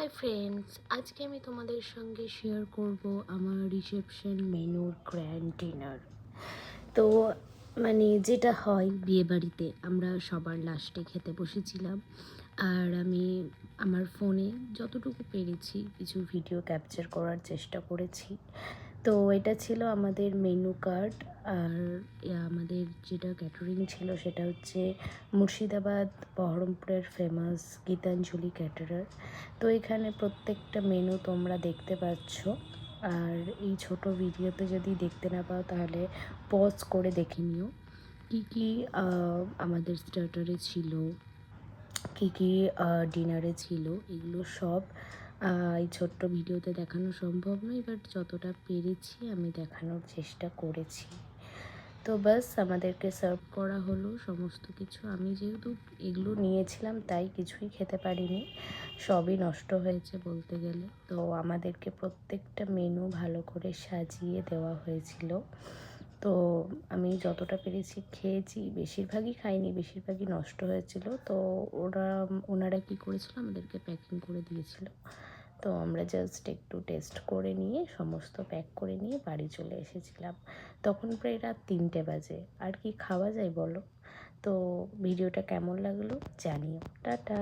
Hi friends, আজকে আমি তোমাদের সঙ্গে শেয়ার করব আমার রিসেপশন মেনুর গ্র্যান্ড ডিনার। তো যেটা হয় বিয়েবাড়িতে আমরা সবার লাস্টে খেতে বসেছিলাম, আর আমি আমার ফোনে যতটুকু পেরেছি কিছু ভিডিও ক্যাপচার করার চেষ্টা করেছি। তো এটা ছিল আমাদের মেনু কার্ড। আর আমাদের যেটা ক্যাটারিং ছিল সেটা হচ্ছে মুর্শিদাবাদ বহরমপুরের ফেমাস গীতাঞ্জলি ক্যাটারার। তো এখানে প্রত্যেকটা মেনু তোমরা দেখতে পাচ্ছ। আর এই ছোট ভিডিওতে যদি দেখতে না পাও তাহলে পজ করে দেখে নিও কী কী আমাদের স্টার্টারে ছিল, কী কী ডিনারে ছিল। এগুলো সব এই ছোট্ট ভিডিওতে দেখানো সম্ভব নয়, বাট যতটা পেরেছি আমি দেখানোর চেষ্টা করেছি। তো বাস আমাদেরকে সার্ভ করা হলো সমস্ত কিছু। আমি যেহেতু এগুলো নিয়েছিলাম তাই কিছুই খেতে পারিনি, সবই নষ্ট হয়েছে বলতে গেলে। তো আমাদেরকে প্রত্যেকটা মেনু ভালো করে সাজিয়ে দেওয়া হয়েছিল। তো আমি যতটা পেরেছি খেয়েছি, বেশিরভাগই খাইনি, বেশিরভাগই নষ্ট হয়েছিল। তো ওনারা কী করেছিল, আমাদেরকে প্যাকিং করে দিয়েছিল। তো আমরা জাস্ট একটু টেস্ট করে নিয়ে সমস্ত প্যাক করে নিয়ে বাড়ি চলে এসেছিলাম। তখন প্রায় রাত 3টে বাজে। আর কি খাওয়া যায় বলো? তো ভিডিওটা কেমন লাগলো জানিও। টাটা।